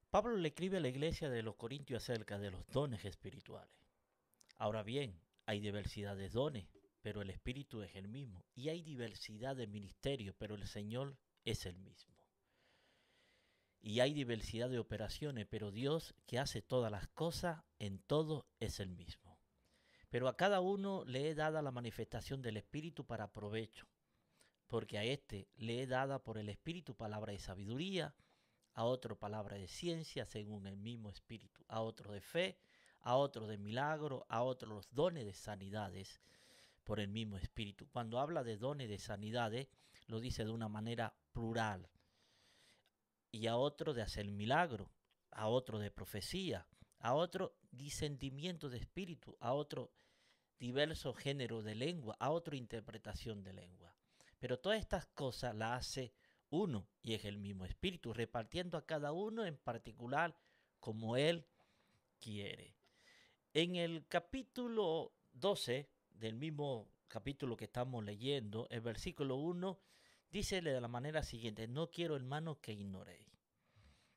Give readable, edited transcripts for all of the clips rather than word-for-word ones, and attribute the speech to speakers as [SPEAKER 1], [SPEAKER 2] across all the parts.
[SPEAKER 1] Pablo le escribe a la iglesia de los Corintios acerca de los dones espirituales. Ahora bien, hay diversidad de dones, pero el Espíritu es el mismo. Y hay diversidad de ministerios, pero el Señor es el mismo. Y hay diversidad de operaciones, pero Dios que hace todas las cosas en todo es el mismo. Pero a cada uno le he dada la manifestación del Espíritu para provecho, porque a este le he dada por el Espíritu palabra de sabiduría, a otro palabra de ciencia según el mismo Espíritu, a otro de fe, a otro de milagro, a otro los dones de sanidades por el mismo Espíritu. Cuando habla de dones de sanidades, lo dice de una manera plural. Y a otro de hacer milagro, a otro de profecía, a otro discernimiento de espíritu, a otro diversos géneros de lengua, a otro interpretación de lengua. Pero todas estas cosas las hace uno y es el mismo espíritu, repartiendo a cada uno en particular como él quiere. En el capítulo 12 del mismo capítulo que estamos leyendo, el versículo 1 dice de la manera siguiente: no quiero, hermanos, que ignoréis.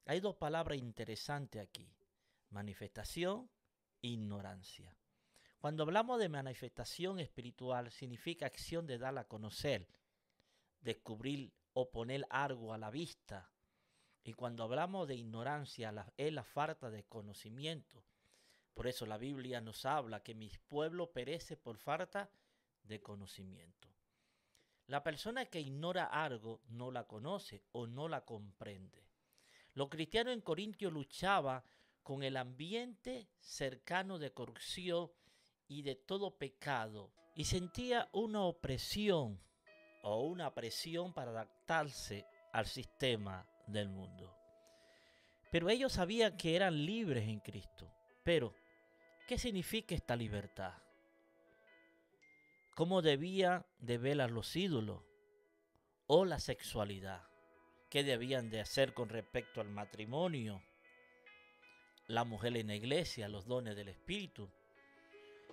[SPEAKER 1] Hay dos palabras interesantes aquí: manifestación e ignorancia. Cuando hablamos de manifestación espiritual, significa acción de dar a conocer, descubrir o poner algo a la vista. Y cuando hablamos de ignorancia, es la falta de conocimiento. Por eso la Biblia nos habla que mi pueblo perece por falta de conocimiento. La persona que ignora algo no la conoce o no la comprende. Los cristianos en Corintio luchaban con el ambiente cercano de corrupción y de todo pecado, y sentía una opresión o una presión para adaptarse al sistema del mundo. Pero ellos sabían que eran libres en Cristo. Pero, ¿qué significa esta libertad? ¿Cómo debían de velar los ídolos o la sexualidad? ¿Qué debían de hacer con respecto al matrimonio, la mujer en la iglesia, los dones del Espíritu?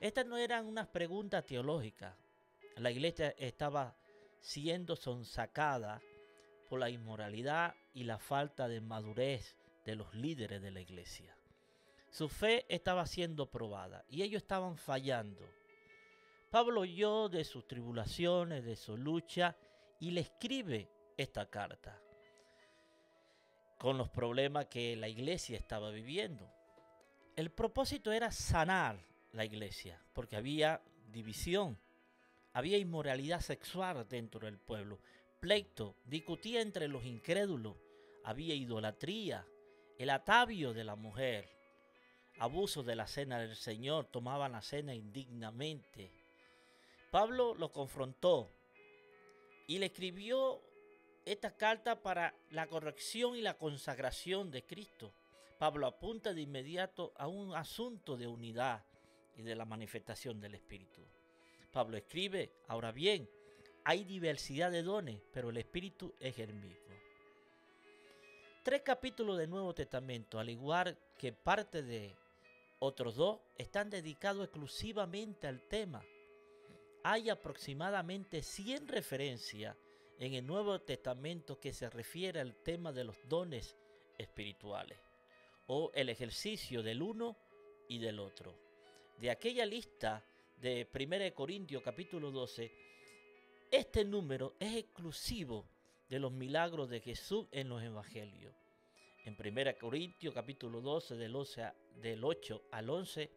[SPEAKER 1] Estas no eran unas preguntas teológicas. La iglesia estaba siendo sonsacada por la inmoralidad y la falta de madurez de los líderes de la iglesia. Su fe estaba siendo probada y ellos estaban fallando. Pablo oyó de sus tribulaciones, de su lucha, y le escribe esta carta con los problemas que la iglesia estaba viviendo. El propósito era sanar la iglesia, porque había división, había inmoralidad sexual dentro del pueblo, pleito, discutía entre los incrédulos, había idolatría, el atavio de la mujer, abuso de la cena del Señor, tomaban la cena indignamente. Pablo lo confrontó y le escribió esta carta para la corrección y la consagración de Cristo. Pablo apunta de inmediato a un asunto de unidad y de la manifestación del Espíritu. Pablo escribe: ahora bien, hay diversidad de dones, pero el Espíritu es el mismo. 3 capítulos del Nuevo Testamento, al igual que parte de otros 2, están dedicados exclusivamente al tema. Hay aproximadamente 100 referencias en el Nuevo Testamento que se refiere al tema de los dones espirituales o el ejercicio del uno y del otro. De aquella lista de 1 Corintios capítulo 12, este número es exclusivo de los milagros de Jesús en los evangelios. En 1 Corintios capítulo 12 del 8 al 11,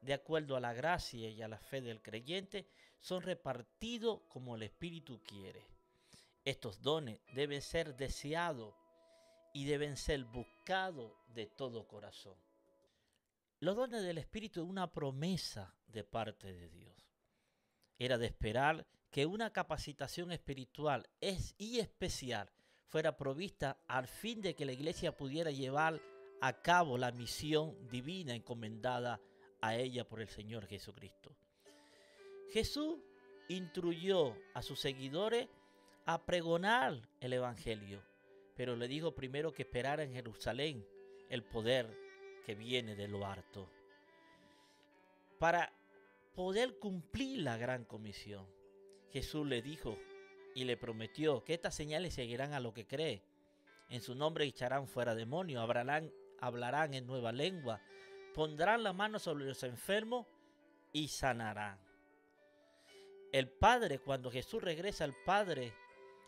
[SPEAKER 1] de acuerdo a la gracia y a la fe del creyente, son repartidos como el Espíritu quiere. Estos dones deben ser deseados y deben ser buscados de todo corazón. Los dones del Espíritu es una promesa de parte de Dios. Era de esperar que una capacitación espiritual y especial fuera provista al fin de que la iglesia pudiera llevar a cabo la misión divina encomendada a ella por el Señor Jesucristo. Jesús instruyó a sus seguidores a pregonar el Evangelio, pero le dijo primero que esperara en Jerusalén el poder que viene de lo alto para poder cumplir la gran comisión. Jesús le dijo y le prometió que estas señales seguirán a lo que cree. En su nombre echarán fuera demonios, hablarán en nueva lengua, pondrán la mano sobre los enfermos y sanarán. El Padre, cuando Jesús regresa al Padre,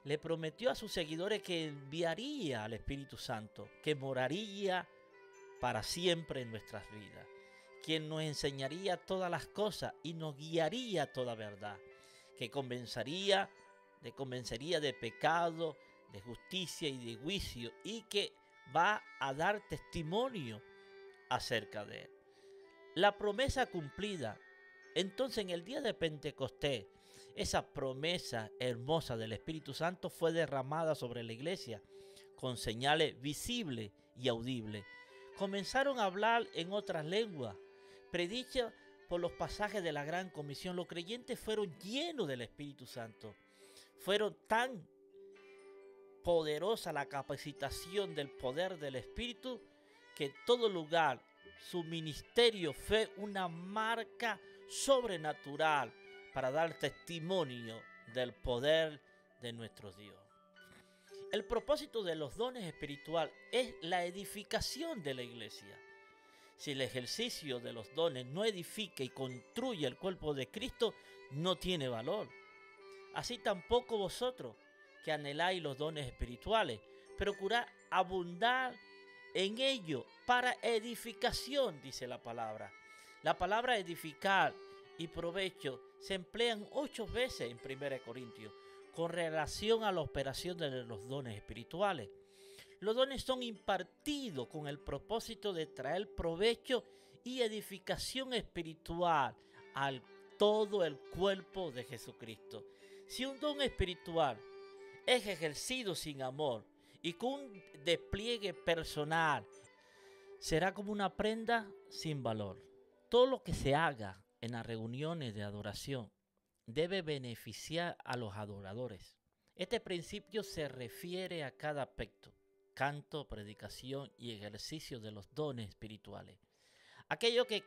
[SPEAKER 1] le prometió a sus seguidores que enviaría al Espíritu Santo, que moraría para siempre en nuestras vidas, quien nos enseñaría todas las cosas y nos guiaría a toda verdad, que convencería de pecado, de justicia y de juicio, y que va a dar testimonio acerca de él. La promesa cumplida. Entonces, en el día de Pentecostés, esa promesa hermosa del Espíritu Santo fue derramada sobre la iglesia con señales visibles y audibles. Comenzaron a hablar en otras lenguas, predicha por los pasajes de la Gran Comisión. Los creyentes fueron llenos del Espíritu Santo. Fueron tan poderosa la capacitación del poder del Espíritu que en todo lugar su ministerio fue una marca sobrenatural para dar testimonio del poder de nuestro Dios. El propósito de los dones espirituales es la edificación de la iglesia. Si el ejercicio de los dones no edifica y construye el cuerpo de Cristo, no tiene valor. Así tampoco vosotros, que anheláis los dones espirituales, procurad abundar en ello para edificación, dice la palabra. La palabra edificar y provecho se emplean 8 veces en 1 Corintios con relación a la operación de los dones espirituales. Los dones son impartidos con el propósito de traer provecho y edificación espiritual al todo el cuerpo de Jesucristo. Si un don espiritual es ejercido sin amor y con un despliegue personal, será como una prenda sin valor. Todo lo que se haga en las reuniones de adoración debe beneficiar a los adoradores. Este principio se refiere a cada aspecto: canto, predicación y ejercicio de los dones espirituales. Aquello que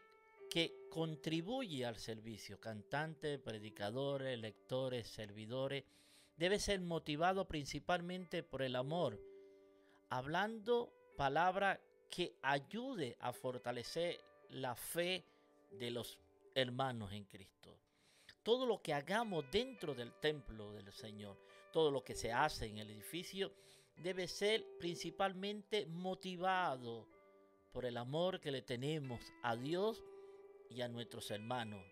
[SPEAKER 1] contribuye al servicio, cantantes, predicadores, lectores, servidores, debe ser motivado principalmente por el amor, hablando palabra que ayude a fortalecer la fe de los hermanos en Cristo. Todo lo que hagamos dentro del templo del Señor, todo lo que se hace en el edificio, debe ser principalmente motivado por el amor que le tenemos a Dios y a nuestros hermanos.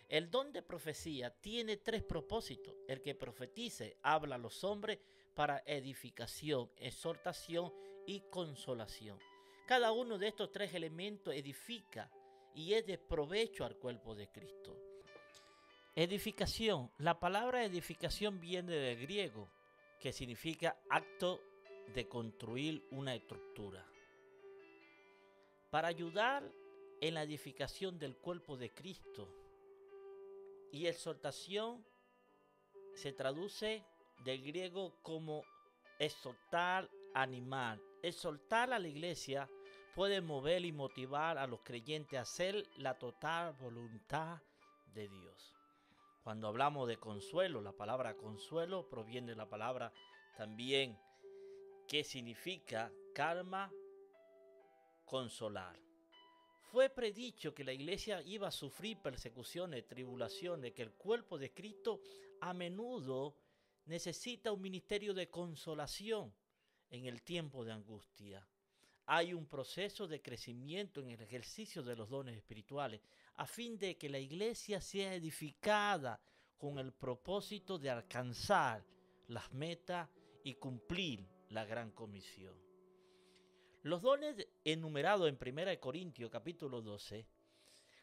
[SPEAKER 1] El don de profecía tiene 3 propósitos. El que profetice habla a los hombres para edificación, exhortación y consolación. Cada uno de estos 3 elementos edifica y es de provecho al cuerpo de Cristo. Edificación. La palabra edificación viene del griego, que significa acto de construir una estructura. Para ayudar en la edificación del cuerpo de Cristo, y exhortación se traduce del griego como exhortar, animar. Exhortar a la iglesia puede mover y motivar a los creyentes a hacer la total voluntad de Dios. Cuando hablamos de consuelo, la palabra consuelo proviene de la palabra también que significa calma, consolar. Fue predicho que la iglesia iba a sufrir persecuciones, tribulaciones, que el cuerpo de Cristo a menudo necesita un ministerio de consolación en el tiempo de angustia. Hay un proceso de crecimiento en el ejercicio de los dones espirituales a fin de que la iglesia sea edificada con el propósito de alcanzar las metas y cumplir la gran comisión. Los dones enumerados en 1 Corintios capítulo 12,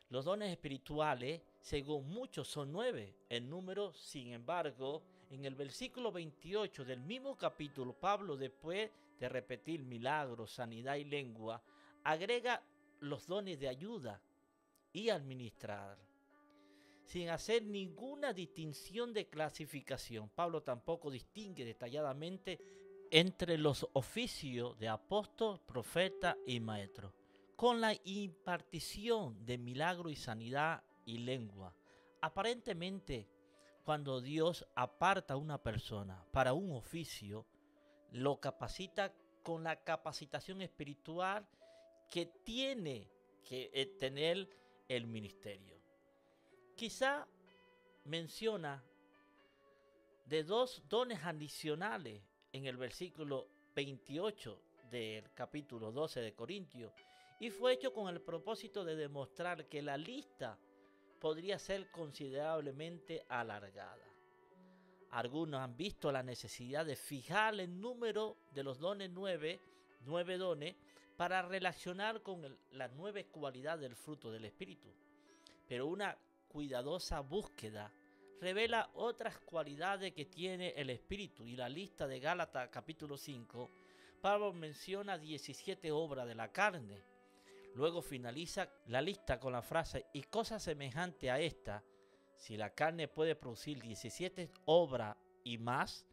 [SPEAKER 1] los dones espirituales, según muchos, son 9 en número. Sin embargo, en el versículo 28 del mismo capítulo, Pablo, después de repetir milagros, sanidad y lengua, agrega los dones de ayuda y administrar, sin hacer ninguna distinción de clasificación. Pablo tampoco distingue detalladamente entre los oficios de apóstol, profeta y maestro. Con la impartición de milagro y sanidad y lengua, aparentemente, cuando Dios aparta a una persona para un oficio, lo capacita con la capacitación espiritual que tiene que tener el ministerio. Quizá menciona de 2 dones adicionales en el versículo 28 del capítulo 12 de Corintios, y fue hecho con el propósito de demostrar que la lista podría ser considerablemente alargada. Algunos han visto la necesidad de fijar el número de los dones 9 dones, para relacionar con las 9 cualidades del fruto del Espíritu. Pero una cuidadosa búsqueda revela otras cualidades que tiene el Espíritu, y la lista de Gálatas capítulo 5, Pablo menciona 17 obras de la carne. Luego finaliza la lista con la frase: y cosa semejante a esta, si la carne puede producir 17 obras y más,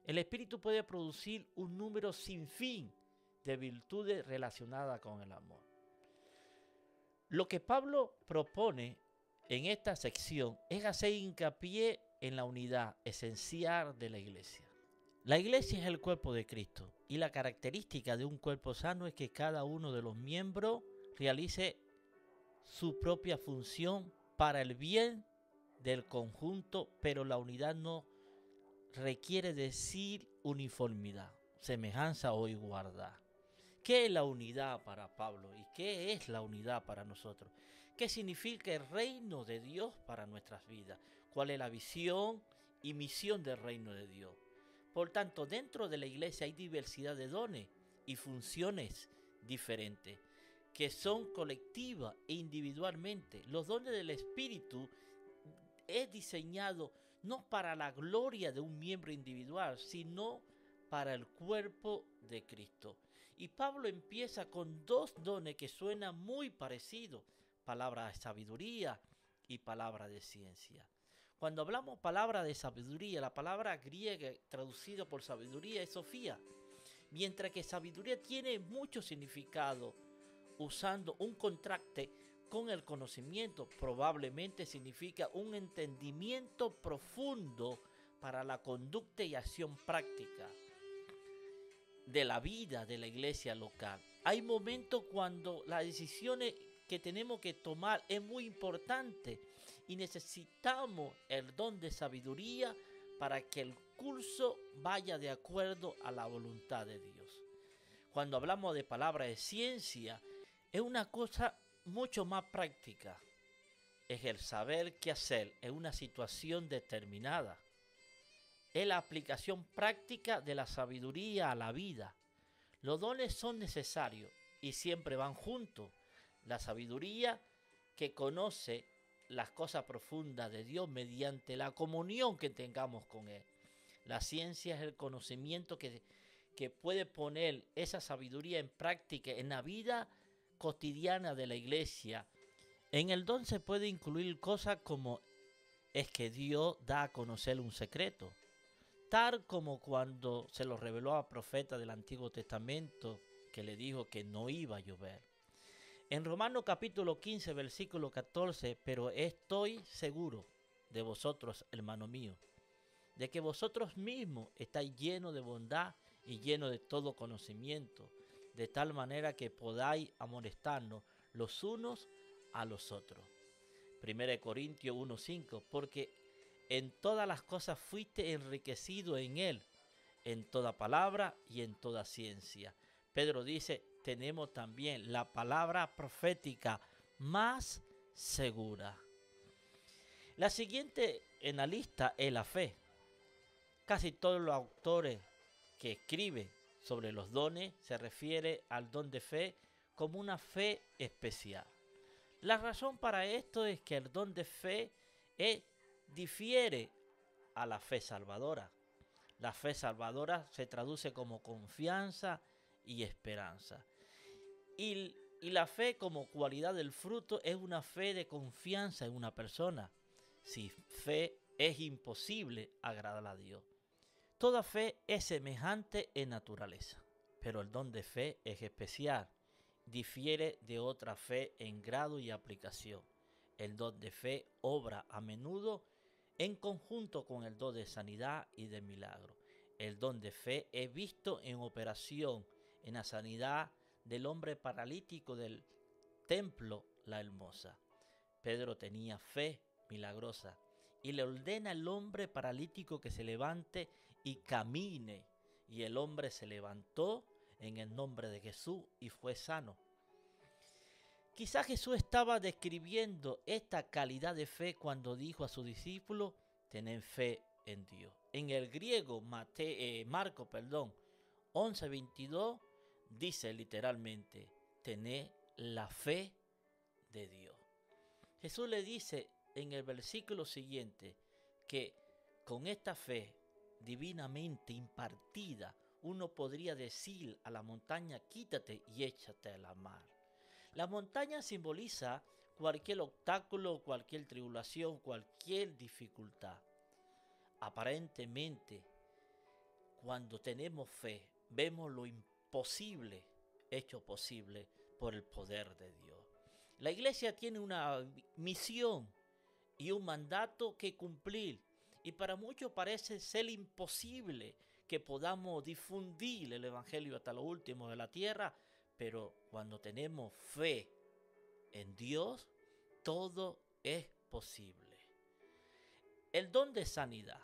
[SPEAKER 1] el Espíritu puede producir un número sin fin de virtudes relacionadas con el amor. Lo que Pablo propone en esta sección es hacer hincapié en la unidad esencial de la iglesia. La iglesia es el cuerpo de Cristo, y la característica de un cuerpo sano es que cada uno de los miembros realice su propia función para el bien del conjunto, pero la unidad no requiere decir uniformidad, semejanza o igualdad. ¿Qué es la unidad para Pablo y qué es la unidad para nosotros? ¿Qué significa el reino de Dios para nuestras vidas? ¿Cuál es la visión y misión del reino de Dios? Por tanto, dentro de la iglesia hay diversidad de dones y funciones diferentes que son colectivas e individualmente. Los dones del Espíritu es diseñado no para la gloria de un miembro individual, sino para el cuerpo de Cristo. Y Pablo empieza con 2 dones que suenan muy parecidos: palabra de sabiduría y palabra de ciencia. Cuando hablamos palabra de sabiduría, la palabra griega traducida por sabiduría es Sofía, mientras que sabiduría tiene mucho significado, usando un contraste con el conocimiento. Probablemente significa un entendimiento profundo para la conducta y acción práctica de la vida de la iglesia local. Hay momentos cuando las decisiones que tenemos que tomar es muy importante y necesitamos el don de sabiduría para que el curso vaya de acuerdo a la voluntad de Dios. Cuando hablamos de palabra de ciencia, es una cosa mucho más práctica. Es el saber qué hacer en una situación determinada. Es la aplicación práctica de la sabiduría a la vida. Los dones son necesarios y siempre van juntos. La sabiduría, que conoce las cosas profundas de Dios mediante la comunión que tengamos con Él. La ciencia es el conocimiento que puede poner esa sabiduría en práctica en la vida cotidiana de la iglesia. En el don se puede incluir cosas como es que Dios da a conocer un secreto, tal como cuando se lo reveló a profeta del Antiguo Testamento, que le dijo que no iba a llover. En Romanos capítulo 15, versículo 14, pero estoy seguro de vosotros, hermano mío, de que vosotros mismos estáis llenos de bondad y llenos de todo conocimiento, de tal manera que podáis amonestarnos los unos a los otros. 1 Corintios 1:5, porque en todas las cosas fuiste enriquecido en Él, en toda palabra y en toda ciencia. Pedro dice, tenemos también la palabra profética más segura. La siguiente en la lista es la fe. Casi todos los autores que escriben sobre los dones se refiere al don de fe como una fe especial. La razón para esto es que el don de fe difiere a la fe salvadora. La fe salvadora se traduce como confianza y esperanza. Y la fe como cualidad del fruto es una fe de confianza en una persona. Sin fe es imposible agradar a Dios. Toda fe es semejante en naturaleza, pero el don de fe es especial. Difiere de otra fe en grado y aplicación. El don de fe obra a menudo en conjunto con el don de sanidad y de milagro. El don de fe es visto en operación en la sanidad del hombre paralítico del templo La Hermosa. Pedro tenía fe milagrosa y le ordena al hombre paralítico que se levante y camine. Y el hombre se levantó en el nombre de Jesús y fue sano. Quizás Jesús estaba describiendo esta calidad de fe cuando dijo a sus discípulos: tened fe en Dios. En el griego, Marcos 11:22 dice literalmente: tened la fe de Dios. Jesús le dice en el versículo siguiente que con esta fe divinamente impartida, uno podría decir a la montaña: quítate y échate a la mar. La montaña simboliza cualquier obstáculo, cualquier tribulación, cualquier dificultad. Aparentemente, cuando tenemos fe, vemos lo imposible hecho posible por el poder de Dios. La iglesia tiene una misión y un mandato que cumplir, y para muchos parece ser imposible que podamos difundir el evangelio hasta lo último de la tierra, pero cuando tenemos fe en Dios, todo es posible. El don de sanidad.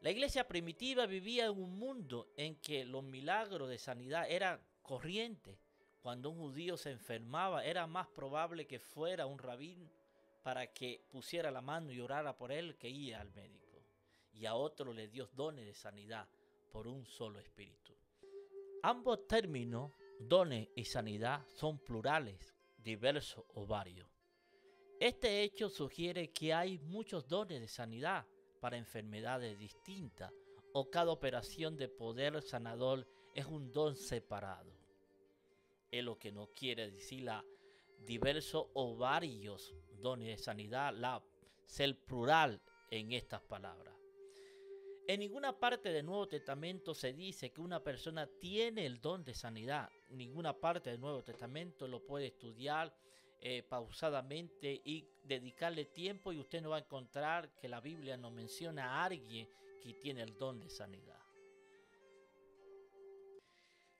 [SPEAKER 1] La iglesia primitiva vivía en un mundo en que los milagros de sanidad eran corrientes. Cuando un judío se enfermaba, era más probable que fuera un rabino para que pusiera la mano y orara por él que ir al médico. Y a otro le dio dones de sanidad por un solo espíritu. Ambos términos, dones y sanidad, son plurales, diversos o varios. Este hecho sugiere que hay muchos dones de sanidad para enfermedades distintas, o cada operación de poder sanador es un don separado. Es lo que no quiere decir la diversos o varios dones de sanidad, ser plural en estas palabras. En ninguna parte del Nuevo Testamento se dice que una persona tiene el don de sanidad. Ninguna parte del Nuevo Testamento lo puede estudiar pausadamente y dedicarle tiempo, y usted no va a encontrar que la Biblia nos menciona a alguien que tiene el don de sanidad.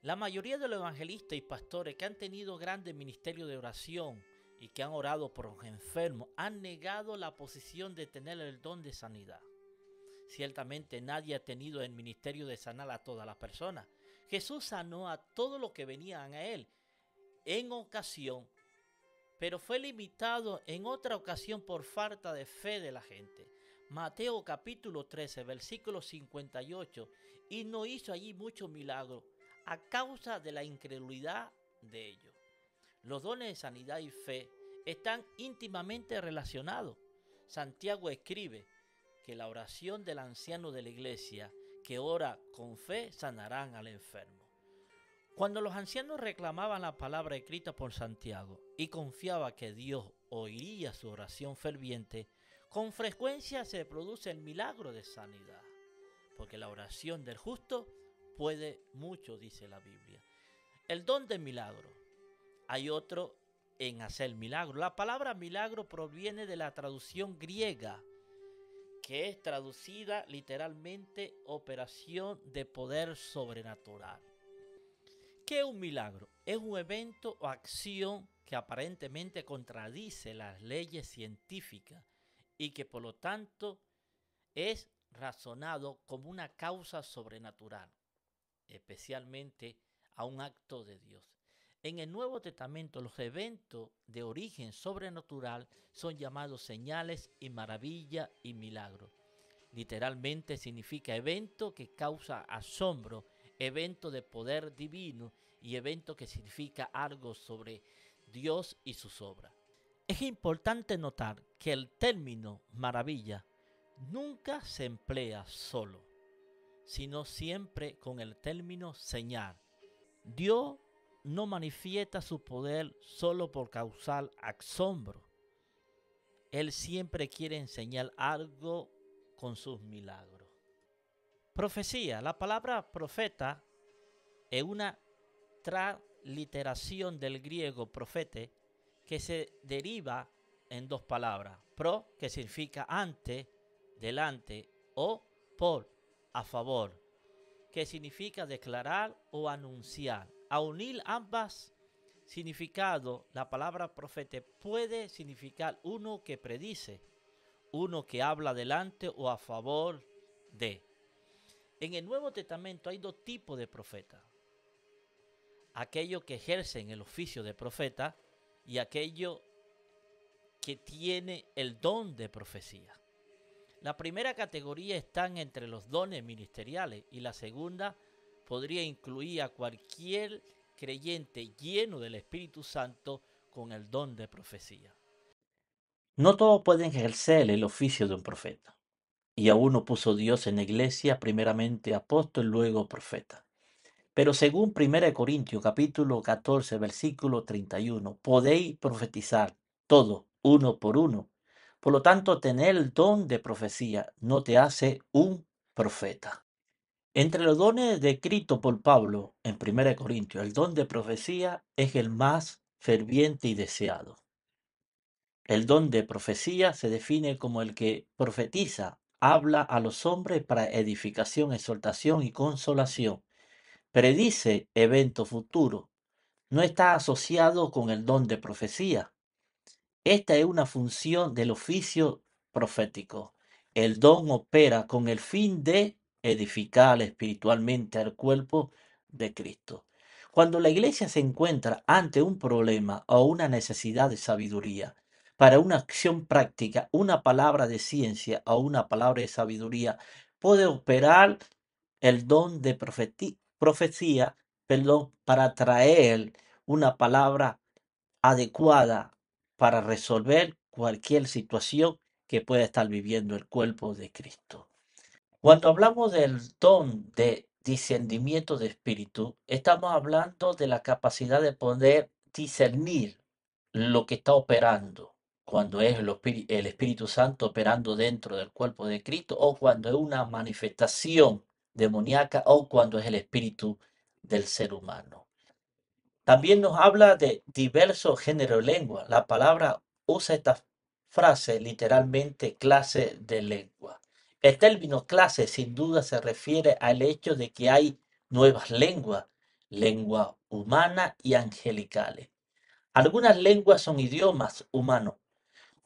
[SPEAKER 1] La mayoría de los evangelistas y pastores que han tenido grandes ministerios de oración y que han orado por los enfermos han negado la posición de tener el don de sanidad. Ciertamente nadie ha tenido el ministerio de sanar a todas las personas. Jesús sanó a todos los que venían a él en ocasión, pero fue limitado en otra ocasión por falta de fe de la gente. Mateo capítulo 13, versículo 58, y no hizo allí muchos milagros a causa de la incredulidad de ellos. Los dones de sanidad y fe están íntimamente relacionados. Santiago escribe que la oración del anciano de la iglesia que ora con fe sanarán al enfermo. Cuando los ancianos reclamaban la palabra escrita por Santiago y confiaba que Dios oiría su oración ferviente, con frecuencia se produce el milagro de sanidad, porque la oración del justo puede mucho, dice la Biblia. El don de milagro. Hay otro en hacer milagro. La palabra milagro proviene de la traducción griega, que es traducida literalmente operación de poder sobrenatural. ¿Qué es un milagro? Es un evento o acción que aparentemente contradice las leyes científicas y que por lo tanto es razonado como una causa sobrenatural, especialmente a un acto de Dios. En el Nuevo Testamento, los eventos de origen sobrenatural son llamados señales y maravillas y milagros. Literalmente significa evento que causa asombro, evento de poder divino y evento que significa algo sobre Dios y sus obras. Es importante notar que el término maravilla nunca se emplea solo, sino siempre con el término señal. Dios no manifiesta su poder solo por causar asombro. Él siempre quiere enseñar algo con sus milagros. Profecía. La palabra profeta es una transliteración del griego profete que se deriva en dos palabras. Pro, que significa ante, delante, o por, a favor, que significa declarar o anunciar. a unir ambas significados, la palabra profeta puede significar uno que predice, uno que habla delante o a favor de. En el Nuevo Testamento hay dos tipos de profetas: aquellos que ejercen el oficio de profeta y aquellos que tienen el don de profecía. La primera categoría están entre los dones ministeriales y la segunda podría incluir a cualquier creyente lleno del Espíritu Santo con el don de profecía. No todos pueden ejercer el oficio de un profeta. Y a uno puso Dios en la iglesia, primeramente apóstol, luego profeta. Pero según 1 Corintios capítulo 14, versículo 31, podéis profetizar todo, uno por uno. Por lo tanto, tener el don de profecía no te hace un profeta. Entre los dones descritos por Pablo en 1 Corintios, el don de profecía es el más ferviente y deseado. El don de profecía se define como el que profetiza, habla a los hombres para edificación, exhortación y consolación. Predice eventos futuros. No está asociado con el don de profecía. Esta es una función del oficio profético. El don opera con el fin de edificar espiritualmente al cuerpo de Cristo. Cuando la iglesia se encuentra ante un problema o una necesidad de sabiduría, para una acción práctica, una palabra de ciencia o una palabra de sabiduría, puede operar el don de profecía, para traer una palabra adecuada para resolver cualquier situación que pueda estar viviendo el cuerpo de Cristo. Cuando hablamos del don de discernimiento de espíritu, estamos hablando de la capacidad de poder discernir lo que está operando, cuando es el Espíritu Santo operando dentro del cuerpo de Cristo, o cuando es una manifestación demoníaca, o cuando es el espíritu del ser humano. También nos habla de diversos géneros de lengua. La palabra usa esta frase literalmente clase de lengua. El término clase sin duda se refiere al hecho de que hay nuevas lenguas, lengua humana y angelicales. Algunas lenguas son idiomas humanos,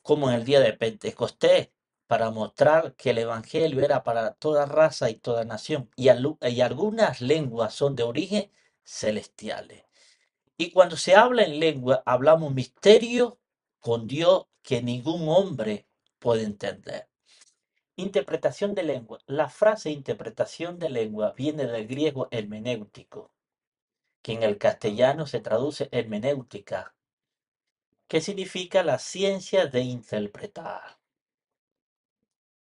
[SPEAKER 1] como en el día de Pentecostés, para mostrar que el Evangelio era para toda raza y toda nación. Y algunas lenguas son de origen celestiales. Y cuando se habla en lengua, hablamos misterio con Dios que ningún hombre puede entender. Interpretación de lengua. La frase interpretación de lengua viene del griego hermenéutico, que en el castellano se traduce hermenéutica, que significa la ciencia de interpretar.